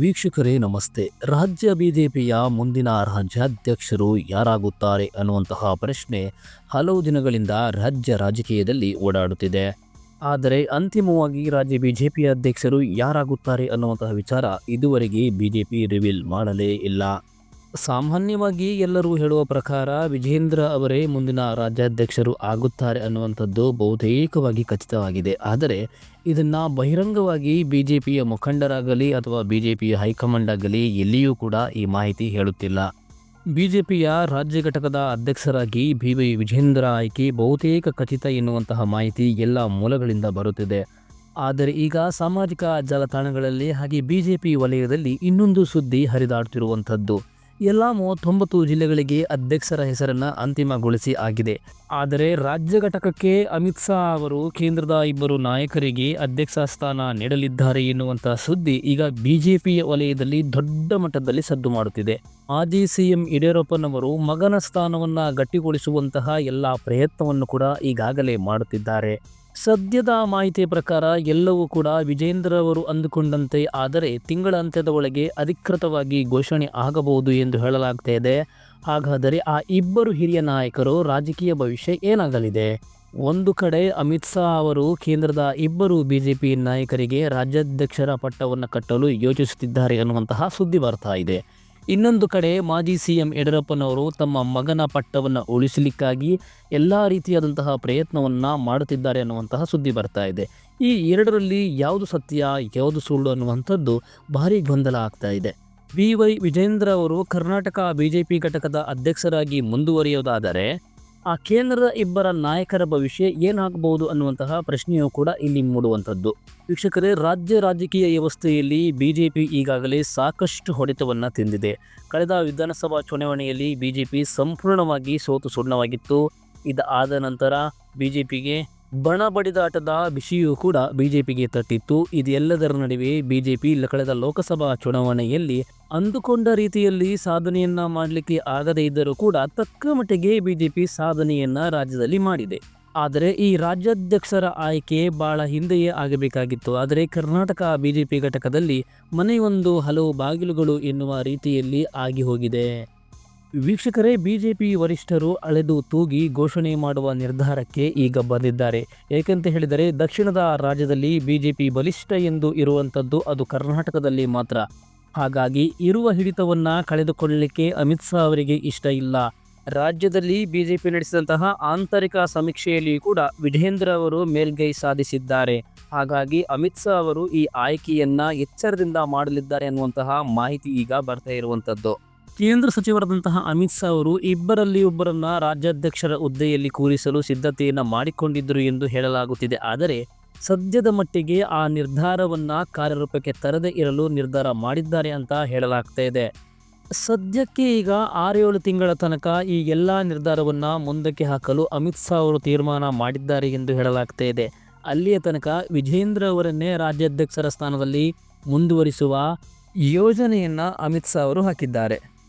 ವೀಕ್ಷಕರೇ ನಮಸ್ತೆ. ರಾಜ್ಯ ಬಿಜೆಪಿಯ ಮುಂದಿನ ರಾಜ್ಯಾಧ್ಯಕ್ಷರು ಯಾರಾಗುತ್ತಾರೆ ಅನ್ನುವಂತಹ ಪ್ರಶ್ನೆ ಹಲವು ದಿನಗಳಿಂದ ರಾಜ್ಯ ರಾಜಕೀಯದಲ್ಲಿ ಓಡಾಡುತ್ತಿದೆ. ಆದರೆ ಅಂತಿಮವಾಗಿ ರಾಜ್ಯ ಬಿಜೆಪಿಯ ಅಧ್ಯಕ್ಷರು ಯಾರಾಗುತ್ತಾರೆ ಅನ್ನುವಂತಹ ವಿಚಾರ ಇದುವರೆಗೆ ಬಿಜೆಪಿ ರಿವೀಲ್ ಮಾಡಲೇ ಇಲ್ಲ. ಸಾಮಾನ್ಯವಾಗಿ ಎಲ್ಲರೂ ಹೇಳುವ ಪ್ರಕಾರ ವಿಜೇಂದ್ರ ಅವರೇ ಮುಂದಿನ ರಾಜ್ಯಾಧ್ಯಕ್ಷರು ಆಗುತ್ತಾರೆ ಅನ್ನುವಂಥದ್ದು ಬಹುತೇಕವಾಗಿ ಖಚಿತವಾಗಿದೆ. ಆದರೆ ಇದನ್ನು ಬಹಿರಂಗವಾಗಿ ಬಿಜೆಪಿಯ ಮುಖಂಡರಾಗಲಿ ಅಥವಾ ಬಿಜೆಪಿಯ ಹೈಕಮಾಂಡ್ ಆಗಲಿ ಎಲ್ಲಿಯೂ ಕೂಡ ಈ ಮಾಹಿತಿ ಹೇಳುತ್ತಿಲ್ಲ. ಬಿಜೆಪಿಯ ರಾಜ್ಯ ಘಟಕದ ಅಧ್ಯಕ್ಷರಾಗಿ ಬಿ.ವೈ. ವಿಜೇಂದ್ರ ಆಯ್ಕೆ ಬಹುತೇಕ ಖಚಿತ ಎನ್ನುವಂತಹ ಮಾಹಿತಿ ಎಲ್ಲ ಮೂಲಗಳಿಂದ ಬರುತ್ತಿದೆ. ಆದರೆ ಈಗ ಸಾಮಾಜಿಕ ಜಾಲತಾಣಗಳಲ್ಲಿ ಹಾಗೆ ಬಿಜೆಪಿ ವಲಯದಲ್ಲಿ ಇನ್ನೊಂದು ಸುದ್ದಿ ಹರಿದಾಡುತ್ತಿರುವಂಥದ್ದು. ಎಲ್ಲ 39 ಜಿಲ್ಲೆಗಳಿಗೆ ಅಧ್ಯಕ್ಷರ ಹೆಸರನ್ನು ಅಂತಿಮಗೊಳಿಸಿ ಆಗಿದೆ. ಆದರೆ ರಾಜ್ಯ ಘಟಕಕ್ಕೆ ಅಮಿತ್ ಶಾ ಅವರು ಕೇಂದ್ರದ ಇಬ್ಬರು ನಾಯಕರಿಗೆ ಅಧ್ಯಕ್ಷ ಸ್ಥಾನ ನೀಡಲಿದ್ದಾರೆ ಎನ್ನುವಂಥ ಸುದ್ದಿ ಈಗ ಬಿಜೆಪಿಯ ವಲಯದಲ್ಲಿ ದೊಡ್ಡ ಮಟ್ಟದಲ್ಲಿ ಸದ್ದು ಮಾಡುತ್ತಿದೆ. ಮಾಜಿ ಸಿಎಂ ಯಡಿಯೂರಪ್ಪನವರು ಮಗನ ಸ್ಥಾನವನ್ನು ಗಟ್ಟಿಗೊಳಿಸುವಂತಹ ಎಲ್ಲ ಪ್ರಯತ್ನವನ್ನು ಕೂಡ ಈಗಾಗಲೇ ಮಾಡುತ್ತಿದ್ದಾರೆ. ಸದ್ಯದ ಮಾಹಿತಿಯ ಪ್ರಕಾರ ಎಲ್ಲವೂ ಕೂಡ ವಿಜೇಂದ್ರ ಅವರು ಅಂದುಕೊಂಡಂತೆ ಆದರೆ ತಿಂಗಳ ಅಂತ್ಯದ ಒಳಗೆ ಅಧಿಕೃತವಾಗಿ ಘೋಷಣೆ ಆಗಬಹುದು ಎಂದು ಹೇಳಲಾಗ್ತಾ ಇದೆ. ಹಾಗಾದರೆ ಆ ಇಬ್ಬರು ಹಿರಿಯ ನಾಯಕರು ರಾಜಕೀಯ ಭವಿಷ್ಯ ಏನಾಗಲಿದೆ? ಒಂದು ಕಡೆ ಅಮಿತ್ ಶಾ ಅವರು ಕೇಂದ್ರದ ಇಬ್ಬರು ಬಿಜೆಪಿ ನಾಯಕರಿಗೆ ರಾಜ್ಯಾಧ್ಯಕ್ಷರ ಪಟ್ಟವನ್ನು ಕಟ್ಟಲು ಯೋಚಿಸುತ್ತಿದ್ದಾರೆ ಅನ್ನುವಂತಹ ಸುದ್ದಿ ಬರ್ತಾ ಇದೆ. ಇನ್ನೊಂದು ಕಡೆ ಮಾಜಿ ಸಿಎಂ ಯಡಿಯೂರಪ್ಪನವರು ತಮ್ಮ ಮಗನ ಪಟ್ಟವನ್ನು ಉಳಿಸಲಿಕ್ಕಾಗಿ ಎಲ್ಲ ರೀತಿಯಾದಂತಹ ಪ್ರಯತ್ನವನ್ನು ಮಾಡುತ್ತಿದ್ದಾರೆ ಅನ್ನುವಂತಹ ಸುದ್ದಿ ಬರ್ತಾ ಇದೆ. ಈ ಎರಡರಲ್ಲಿ ಯಾವುದು ಸತ್ಯ ಯಾವುದು ಸುಳ್ಳು ಅನ್ನುವಂಥದ್ದು ಭಾರಿ ಗೊಂದಲ ಆಗ್ತಾ ಇದೆ. ಬಿ.ವೈ. ವಿಜೇಂದ್ರ ಅವರು ಕರ್ನಾಟಕ ಬಿಜೆಪಿ ಘಟಕದ ಅಧ್ಯಕ್ಷರಾಗಿ ಮುಂದುವರಿಯೋದಾದರೆ ಆ ಕೇಂದ್ರದ ಇಬ್ಬರ ನಾಯಕರ ಭವಿಷ್ಯ ಏನಾಗಬಹುದು ಅನ್ನುವಂತಹ ಪ್ರಶ್ನೆಯೂ ಕೂಡ ಇಲ್ಲಿ ಮೂಡುವಂಥದ್ದು. ವೀಕ್ಷಕರೇ, ರಾಜ್ಯ ರಾಜಕೀಯ ವ್ಯವಸ್ಥೆಯಲ್ಲಿ ಬಿಜೆಪಿ ಈಗಾಗಲೇ ಸಾಕಷ್ಟು ಹೊಡೆತವನ್ನು ತಿಂದಿದೆ. ಕಳೆದ ವಿಧಾನಸಭಾ ಚುನಾವಣೆಯಲ್ಲಿ ಬಿಜೆಪಿ ಸಂಪೂರ್ಣವಾಗಿ ಸೋತು ಸುಣ್ಣವಾಗಿತ್ತು. ಇದಾದ ನಂತರ ಬಿಜೆಪಿಗೆ ಬಣ ಬಡಿದಾಟದ ಬಿಸಿಯೂ ಕೂಡ ಬಿಜೆಪಿಗೆ ತಟ್ಟಿತ್ತು. ಇದೆಲ್ಲದರ ನಡುವೆ ಬಿಜೆಪಿ ಕಳೆದ ಲೋಕಸಭಾ ಚುನಾವಣೆಯಲ್ಲಿ ಅಂದುಕೊಂಡ ರೀತಿಯಲ್ಲಿ ಸಾಧನೆಯನ್ನ ಮಾಡಲಿಕ್ಕೆ ಆಗದೇ ಇದ್ದರೂ ಕೂಡ ತಕ್ಕ ಮಟ್ಟಿಗೆ ಬಿಜೆಪಿ ಸಾಧನೆಯನ್ನ ರಾಜ್ಯದಲ್ಲಿ ಮಾಡಿದೆ. ಆದರೆ ಈ ರಾಜ್ಯಾಧ್ಯಕ್ಷರ ಆಯ್ಕೆ ಬಹಳ ಹಿಂದೆಯೇ ಆಗಬೇಕಾಗಿತ್ತು. ಆದರೆ ಕರ್ನಾಟಕ ಬಿಜೆಪಿ ಘಟಕದಲ್ಲಿ ಮನೆಯೊಂದು ಹಲವು ಬಾಗಿಲುಗಳು ಎನ್ನುವ ರೀತಿಯಲ್ಲಿ ಆಗಿ ಹೋಗಿದೆ. ವೀಕ್ಷಕರೇ, ಬಿಜೆಪಿ ವರಿಷ್ಠರು ಅಳೆದು ತೂಗಿ ಘೋಷಣೆ ಮಾಡುವ ನಿರ್ಧಾರಕ್ಕೆ ಈಗ ಬಂದಿದ್ದಾರೆ. ಏಕೆಂತ ಹೇಳಿದರೆ ದಕ್ಷಿಣದ ರಾಜ್ಯದಲ್ಲಿ ಬಿಜೆಪಿ ಬಲಿಷ್ಠ ಎಂದು ಇರುವಂಥದ್ದು ಅದು ಕರ್ನಾಟಕದಲ್ಲಿ ಮಾತ್ರ. ಹಾಗಾಗಿ ಇರುವ ಹಿಡಿತವನ್ನು ಕಳೆದುಕೊಳ್ಳಲಿಕ್ಕೆ ಅಮಿತ್ ಶಾ ಅವರಿಗೆ ಇಷ್ಟ ಇಲ್ಲ. ರಾಜ್ಯದಲ್ಲಿ ಬಿಜೆಪಿ ನಡೆಸಿದಂತಹ ಆಂತರಿಕ ಸಮೀಕ್ಷೆಯಲ್ಲಿ ಕೂಡ ವಿಜೇಂದ್ರ ಅವರು ಮೇಲ್ಗೈ ಸಾಧಿಸಿದ್ದಾರೆ. ಹಾಗಾಗಿ ಅಮಿತ್ ಶಾ ಅವರು ಈ ಆಯ್ಕೆಯನ್ನ ಎಚ್ಚರದಿಂದ ಮಾಡಲಿದ್ದಾರೆ ಅನ್ನುವಂತಹ ಮಾಹಿತಿ ಈಗ ಬರ್ತಾ ಇರುವಂಥದ್ದು. ಕೇಂದ್ರ ಸಚಿವರಾದಂತಹ ಅಮಿತ್ ಶಾ ಅವರು ಇಬ್ಬರಲ್ಲಿ ಒಬ್ಬರನ್ನ ರಾಜ್ಯಾಧ್ಯಕ್ಷರ ಹುದ್ದೆಯಲ್ಲಿ ಕೂರಿಸಲು ಸಿದ್ಧತೆಯನ್ನು ಮಾಡಿಕೊಂಡಿದ್ದರು ಎಂದು ಹೇಳಲಾಗುತ್ತಿದೆ. ಆದರೆ ಸದ್ಯದ ಮಟ್ಟಿಗೆ ಆ ನಿರ್ಧಾರವನ್ನು ಕಾರ್ಯರೂಪಕ್ಕೆ ತರದೇ ಇರಲು ನಿರ್ಧಾರ ಮಾಡಿದ್ದಾರೆ ಅಂತ ಹೇಳಲಾಗ್ತಾ ಇದೆ. ಸದ್ಯಕ್ಕೆ ಈಗ 6-7 ತಿಂಗಳ ತನಕ ಈ ಎಲ್ಲ ನಿರ್ಧಾರವನ್ನು ಮುಂದಕ್ಕೆ ಹಾಕಲು ಅಮಿತ್ ಶಾ ಅವರು ತೀರ್ಮಾನ ಮಾಡಿದ್ದಾರೆ ಎಂದು ಹೇಳಲಾಗ್ತಾ ಇದೆ. ಅಲ್ಲಿಯ ತನಕ ವಿಜೇಂದ್ರ ಅವರನ್ನೇ ರಾಜ್ಯಾಧ್ಯಕ್ಷರ ಸ್ಥಾನದಲ್ಲಿ ಮುಂದುವರಿಸುವ ಯೋಜನೆಯನ್ನು ಅಮಿತ್ ಶಾ ಅವರು ಹಾಕಿದ್ದಾರೆ.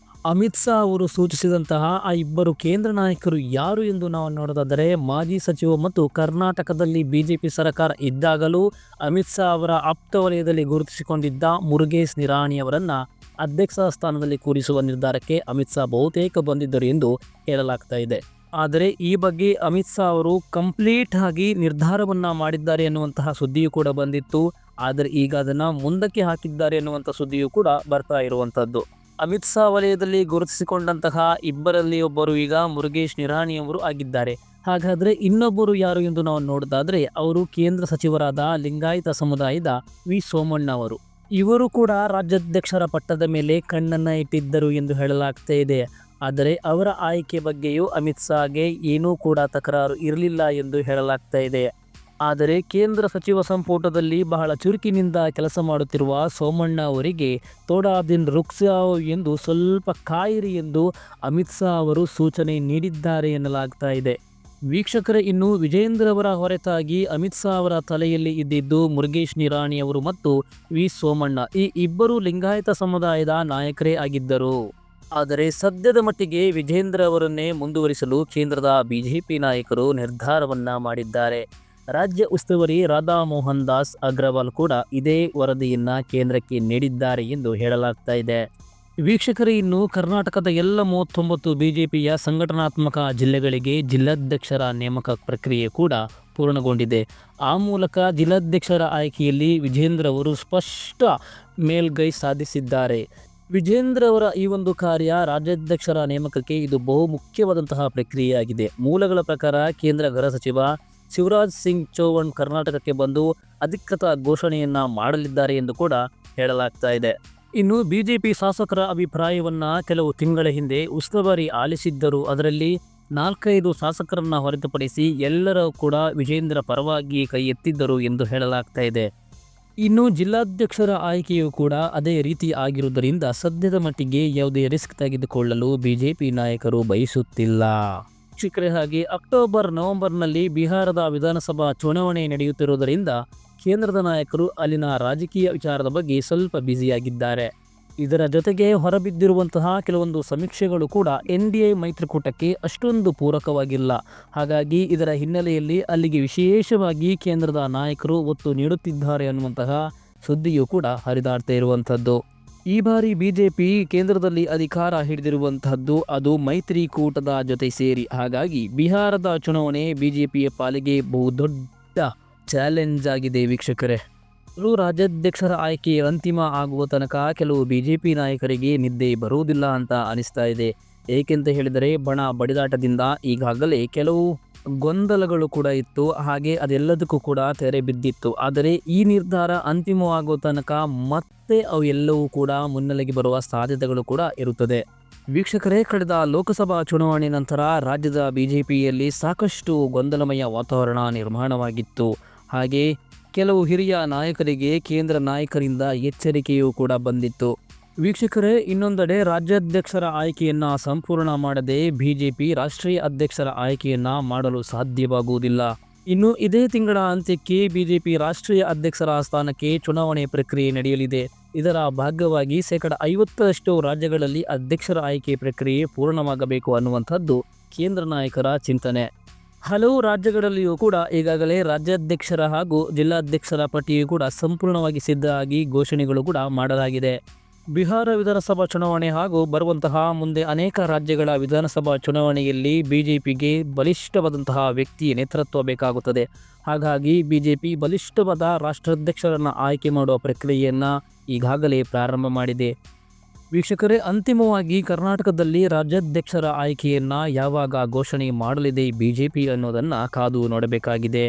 ಅಮಿತ್ ಶಾ ಅವರು ಸೂಚಿಸಿದಂತಹ ಆ ಇಬ್ಬರು ಕೇಂದ್ರ ನಾಯಕರು ಯಾರು ಎಂದು ನಾವು ನೋಡೋದಾದರೆ ಮಾಜಿ ಸಚಿವ ಮತ್ತು ಕರ್ನಾಟಕದಲ್ಲಿ ಬಿಜೆಪಿ ಸರ್ಕಾರ ಇದ್ದಾಗಲೂ ಅಮಿತ್ ಶಾ ಅವರ ಆಪ್ತ ವಲಯದಲ್ಲಿ ಗುರುತಿಸಿಕೊಂಡಿದ್ದ ಮುರುಗೇಶ್ ನಿರಾಣಿ ಅವರನ್ನು ಅಧ್ಯಕ್ಷ ಸ್ಥಾನದಲ್ಲಿ ಕೂರಿಸುವ ನಿರ್ಧಾರಕ್ಕೆ ಅಮಿತ್ ಶಾ ಬಹುತೇಕ ಬಂದಿದ್ದರು ಎಂದು ಹೇಳಲಾಗ್ತಾ ಇದೆ. ಆದರೆ ಈ ಬಗ್ಗೆ ಅಮಿತ್ ಶಾ ಅವರು ಕಂಪ್ಲೀಟ್ ಆಗಿ ನಿರ್ಧಾರವನ್ನು ಮಾಡಿದ್ದಾರೆ ಎನ್ನುವಂತಹ ಸುದ್ದಿಯೂ ಕೂಡ ಬಂದಿತ್ತು. ಆದರೆ ಈಗ ಅದನ್ನು ಮುಂದಕ್ಕೆ ಹಾಕಿದ್ದಾರೆ ಎನ್ನುವಂಥ ಸುದ್ದಿಯೂ ಕೂಡ ಬರ್ತಾ ಇರುವಂಥದ್ದು. ಅಮಿತ್ ಶಾ ವಲಯದಲ್ಲಿ ಗುರುತಿಸಿಕೊಂಡಂತಹ ಇಬ್ಬರಲ್ಲಿ ಒಬ್ಬರು ಈಗ ಮುರುಗೇಶ್ ನಿರಾಣಿ ಅವರು ಆಗಿದ್ದಾರೆ. ಹಾಗಾದರೆ ಇನ್ನೊಬ್ಬರು ಯಾರು ಎಂದು ನಾವು ನೋಡೋದಾದರೆ ಅವರು ಕೇಂದ್ರ ಸಚಿವರಾದ ಲಿಂಗಾಯತ ಸಮುದಾಯದ ವಿ ಸೋಮಣ್ಣ ಅವರು. ಇವರು ಕೂಡ ರಾಜ್ಯಾಧ್ಯಕ್ಷರ ಪಟ್ಟದ ಮೇಲೆ ಕಣ್ಣನ್ನು ಇಟ್ಟಿದ್ದರು ಎಂದು ಹೇಳಲಾಗ್ತಾ ಇದೆ. ಆದರೆ ಅವರ ಆಯ್ಕೆ ಬಗ್ಗೆಯೂ ಅಮಿತ್ ಶಾಗೆ ಏನೂ ಕೂಡ ತಕರಾರು ಇರಲಿಲ್ಲ ಎಂದು ಹೇಳಲಾಗ್ತಾ ಇದೆ. ಆದರೆ ಕೇಂದ್ರ ಸಚಿವ ಸಂಪುಟದಲ್ಲಿ ಬಹಳ ಚುರುಕಿನಿಂದ ಕೆಲಸ ಮಾಡುತ್ತಿರುವ ಸೋಮಣ್ಣ ಅವರಿಗೆ ಥೋಡಾ ದಿನ್ ರುಕ್ಸಾವ್ ಎಂದು ಸ್ವಲ್ಪ ಕಾಯಿರಿ ಎಂದು ಅಮಿತ್ ಶಾ ಅವರು ಸೂಚನೆ ನೀಡಿದ್ದಾರೆ ಎನ್ನಲಾಗ್ತಾ ಇದೆ. ವೀಕ್ಷಕರೇ, ಇನ್ನು ವಿಜೇಂದ್ರ ಅವರ ಹೊರತಾಗಿ ಅಮಿತ್ ಶಾ ಅವರ ತಲೆಯಲ್ಲಿ ಇದ್ದಿದ್ದು ಮುರುಗೇಶ್ ನಿರಾಣಿ ಅವರು ಮತ್ತು ವಿ ಸೋಮಣ್ಣ. ಈ ಇಬ್ಬರು ಲಿಂಗಾಯತ ಸಮುದಾಯದ ನಾಯಕರೇ ಆಗಿದ್ದರು. ಆದರೆ ಸದ್ಯದ ಮಟ್ಟಿಗೆ ವಿಜೇಂದ್ರ ಅವರನ್ನೇ ಮುಂದುವರಿಸಲು ಕೇಂದ್ರದ ಬಿಜೆಪಿ ನಾಯಕರು ನಿರ್ಧಾರವನ್ನು ಮಾಡಿದ್ದಾರೆ. ರಾಜ್ಯ ಉಸ್ತುವಾರಿ ರಾಧಾ ಮೋಹನ್ ದಾಸ್ ಅಗ್ರವಾಲ್ ಕೂಡ ಇದೇ ವರದಿಯನ್ನ ಕೇಂದ್ರಕ್ಕೆ ನೀಡಿದ್ದಾರೆ ಎಂದು ಹೇಳಲಾಗ್ತಾ ಇದೆ. ವೀಕ್ಷಕರೇ, ಇನ್ನು ಕರ್ನಾಟಕದ ಎಲ್ಲ 39 ಬಿಜೆಪಿಯ ಸಂಘಟನಾತ್ಮಕ ಜಿಲ್ಲೆಗಳಿಗೆ ಜಿಲ್ಲಾಧ್ಯಕ್ಷರ ನೇಮಕ ಪ್ರಕ್ರಿಯೆ ಕೂಡ ಪೂರ್ಣಗೊಂಡಿದೆ. ಆ ಮೂಲಕ ಜಿಲ್ಲಾಧ್ಯಕ್ಷರ ಆಯ್ಕೆಯಲ್ಲಿ ವಿಜೇಂದ್ರ ಅವರು ಸ್ಪಷ್ಟ ಮೇಲ್ಗೈ ಸಾಧಿಸಿದ್ದಾರೆ. ವಿಜೇಂದ್ರ ಅವರ ಈ ಒಂದು ಕಾರ್ಯ ರಾಜ್ಯಾಧ್ಯಕ್ಷರ ನೇಮಕಕ್ಕೆ ಇದು ಬಹುಮುಖ್ಯವಾದಂತಹ ಪ್ರಕ್ರಿಯೆಯಾಗಿದೆ. ಮೂಲಗಳ ಪ್ರಕಾರ ಕೇಂದ್ರ ಗೃಹ ಸಚಿವ ಶಿವರಾಜ್ ಸಿಂಗ್ ಚೌಹಾಣ್ ಕರ್ನಾಟಕಕ್ಕೆ ಬಂದು ಅಧಿಕೃತ ಘೋಷಣೆಯನ್ನ ಮಾಡಲಿದ್ದಾರೆ ಎಂದು ಕೂಡ ಹೇಳಲಾಗ್ತಾ ಇದೆ. ಇನ್ನು ಬಿಜೆಪಿ ಶಾಸಕರ ಅಭಿಪ್ರಾಯವನ್ನ ಕೆಲವು ತಿಂಗಳ ಹಿಂದೆ ಉಸ್ತುವಾರಿ ಆಲಿಸಿದ್ದರು. ಅದರಲ್ಲಿ 4-5 ಶಾಸಕರನ್ನ ಹೊರತುಪಡಿಸಿ ಎಲ್ಲರೂ ಕೂಡ ವಿಜೇಂದ್ರ ಪರವಾಗಿ ಕೈ ಎತ್ತಿದ್ದರು ಎಂದು ಹೇಳಲಾಗ್ತಾ ಇದೆ. ಇನ್ನು ಜಿಲ್ಲಾಧ್ಯಕ್ಷರ ಆಯ್ಕೆಯೂ ಕೂಡ ಅದೇ ರೀತಿ ಆಗಿರುವುದರಿಂದ ಸದ್ಯದ ಮಟ್ಟಿಗೆ ಯಾವುದೇ ರಿಸ್ಕ್ ತೆಗೆದುಕೊಳ್ಳಲು ಬಿಜೆಪಿ ನಾಯಕರು ಬಯಸುತ್ತಿಲ್ಲ. ವೀಕ್ಷಕರೇ, ಹಾಗೆ ಅಕ್ಟೋಬರ್-ನವೆಂಬರ್ನಲ್ಲಿ ಬಿಹಾರದ ವಿಧಾನಸಭಾ ಚುನಾವಣೆ ನಡೆಯುತ್ತಿರುವುದರಿಂದ ಕೇಂದ್ರದ ನಾಯಕರು ಅಲ್ಲಿನ ರಾಜಕೀಯ ವಿಚಾರದ ಬಗ್ಗೆ ಸ್ವಲ್ಪ ಬ್ಯುಸಿಯಾಗಿದ್ದಾರೆ. ಇದರ ಜೊತೆಗೆ ಹೊರಬಿದ್ದಿರುವಂತಹ ಕೆಲವೊಂದು ಸಮೀಕ್ಷೆಗಳು ಕೂಡ NDA ಮೈತ್ರಿಕೂಟಕ್ಕೆ ಅಷ್ಟೊಂದು ಪೂರಕವಾಗಿಲ್ಲ. ಹಾಗಾಗಿ ಇದರ ಹಿನ್ನೆಲೆಯಲ್ಲಿ ಅಲ್ಲಿಗೆ ವಿಶೇಷವಾಗಿ ಕೇಂದ್ರದ ನಾಯಕರು ಒತ್ತು ನೀಡುತ್ತಿದ್ದಾರೆ ಅನ್ನುವಂತಹ ಸುದ್ದಿಯೂ ಕೂಡ ಹರಿದಾಡ್ತಾ ಇರುವಂಥದ್ದು. ಈ ಬಾರಿ ಬಿಜೆಪಿ ಕೇಂದ್ರದಲ್ಲಿ ಅಧಿಕಾರ ಹಿಡಿದಿರುವಂತಹದ್ದು ಅದು ಮೈತ್ರಿಕೂಟದ ಜೊತೆ ಸೇರಿ. ಹಾಗಾಗಿ ಬಿಹಾರದ ಚುನಾವಣೆ ಬಿಜೆಪಿಯ ಪಾಲಿಗೆ ಬಹುದೊಡ್ಡ ಚಾಲೆಂಜ್ ಆಗಿದೆ. ವೀಕ್ಷಕರೇ, ರಾಜ್ಯಾಧ್ಯಕ್ಷರ ಆಯ್ಕೆ ಅಂತಿಮ ಆಗುವ ತನಕ ಕೆಲವು ಬಿಜೆಪಿ ನಾಯಕರಿಗೆ ನಿದ್ದೆ ಬರುವುದಿಲ್ಲ ಅಂತ ಅನಿಸ್ತಾ ಇದೆ. ಏಕೆಂತ ಹೇಳಿದರೆ ಬಣ ಬಡಿದಾಟದಿಂದ ಈಗಾಗಲೇ ಕೆಲವು ಗೊಂದಲಗಳು ಕೂಡ ಇತ್ತು. ಹಾಗೆ ಅದೆಲ್ಲದಕ್ಕೂ ಕೂಡ ತೆರೆ ಬಿದ್ದಿತ್ತು. ಆದರೆ ಈ ನಿರ್ಧಾರ ಅಂತಿಮವಾಗುವ ತನಕ ಮತ್ತೆ ಅವು ಎಲ್ಲವೂ ಕೂಡ ಮುನ್ನೆಲೆಗೆ ಬರುವ ಸಾಧ್ಯತೆಗಳು ಕೂಡ ಇರುತ್ತದೆ. ವೀಕ್ಷಕರೇ, ಕಳೆದ ಲೋಕಸಭಾ ಚುನಾವಣೆ ನಂತರ ರಾಜ್ಯದ ಬಿಜೆಪಿಯಲ್ಲಿ ಸಾಕಷ್ಟು ಗೊಂದಲಮಯ ವಾತಾವರಣ ನಿರ್ಮಾಣವಾಗಿತ್ತು. ಹಾಗೆ ಕೆಲವು ಹಿರಿಯ ನಾಯಕರಿಗೆ ಕೇಂದ್ರ ನಾಯಕರಿಂದ ಎಚ್ಚರಿಕೆಯೂ ಕೂಡ ಬಂದಿತ್ತು. ವೀಕ್ಷಕರೇ, ಇನ್ನೊಂದೆಡೆ ರಾಜ್ಯಾಧ್ಯಕ್ಷರ ಆಯ್ಕೆಯನ್ನು ಸಂಪೂರ್ಣ ಮಾಡದೆ ಬಿಜೆಪಿ ರಾಷ್ಟ್ರೀಯ ಅಧ್ಯಕ್ಷರ ಆಯ್ಕೆಯನ್ನು ಮಾಡಲು ಸಾಧ್ಯವಾಗುವುದಿಲ್ಲ. ಇನ್ನು ಇದೇ ತಿಂಗಳ ಅಂತ್ಯಕ್ಕೆ ಬಿಜೆಪಿ ರಾಷ್ಟ್ರೀಯ ಅಧ್ಯಕ್ಷರ ಸ್ಥಾನಕ್ಕೆ ಚುನಾವಣೆ ಪ್ರಕ್ರಿಯೆ ನಡೆಯಲಿದೆ. ಇದರ ಭಾಗವಾಗಿ 50% ರಾಜ್ಯಗಳಲ್ಲಿ ಅಧ್ಯಕ್ಷರ ಆಯ್ಕೆ ಪ್ರಕ್ರಿಯೆ ಪೂರ್ಣವಾಗಬೇಕು ಅನ್ನುವಂಥದ್ದು ಕೇಂದ್ರ ನಾಯಕರ ಚಿಂತನೆ. ಹಲವು ರಾಜ್ಯಗಳಲ್ಲಿಯೂ ಕೂಡ ಈಗಾಗಲೇ ರಾಜ್ಯಾಧ್ಯಕ್ಷರ ಹಾಗೂ ಜಿಲ್ಲಾಧ್ಯಕ್ಷರ ಪಟ್ಟಿಯೂ ಕೂಡ ಸಂಪೂರ್ಣವಾಗಿ ಸಿದ್ಧ ಆಗಿ ಘೋಷಣೆಗಳು ಕೂಡ ಮಾಡಲಾಗಿದೆ. ಬಿಹಾರ ವಿಧಾನಸಭಾ ಚುನಾವಣೆ ಹಾಗೂ ಬರುವಂತಹ ಮುಂದೆ ಅನೇಕ ರಾಜ್ಯಗಳ ವಿಧಾನಸಭಾ ಚುನಾವಣೆಯಲ್ಲಿ ಬಿಜೆಪಿಗೆ ಬಲಿಷ್ಠವಾದಂತಹ ವ್ಯಕ್ತಿ ನೇತೃತ್ವ ಬೇಕಾಗುತ್ತದೆ. ಹಾಗಾಗಿ ಬಿಜೆಪಿ ಬಲಿಷ್ಠವಾದ ರಾಷ್ಟ್ರಾಧ್ಯಕ್ಷರನ್ನು ಆಯ್ಕೆ ಮಾಡುವ ಪ್ರಕ್ರಿಯೆಯನ್ನು ಈಗಾಗಲೇ ಪ್ರಾರಂಭ ಮಾಡಿದೆ. ವೀಕ್ಷಕರೇ, ಅಂತಿಮವಾಗಿ ಕರ್ನಾಟಕದಲ್ಲಿ ರಾಜ್ಯಾಧ್ಯಕ್ಷರ ಆಯ್ಕೆಯನ್ನು ಯಾವಾಗ ಘೋಷಣೆ ಮಾಡಲಿದೆ ಬಿಜೆಪಿ ಅನ್ನೋದನ್ನು ಕಾದು ನೋಡಬೇಕಾಗಿದೆ.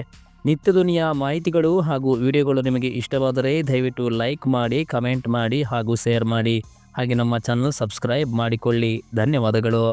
ನಿತ್ಯದುನಿಯ ಮಾಹಿತಿಗಳು ಹಾಗೂ ವಿಡಿಯೋಗಳು ನಿಮಗೆ ಇಷ್ಟವಾದರೆ ದಯವಿಟ್ಟು ಲೈಕ್ ಮಾಡಿ, ಕಮೆಂಟ್ ಮಾಡಿ ಹಾಗೂ ಶೇರ್ ಮಾಡಿ. ಹಾಗೆ ನಮ್ಮ ಚಾನಲ್ ಸಬ್ಸ್ಕ್ರೈಬ್ ಮಾಡಿಕೊಳ್ಳಿ. ಧನ್ಯವಾದಗಳು.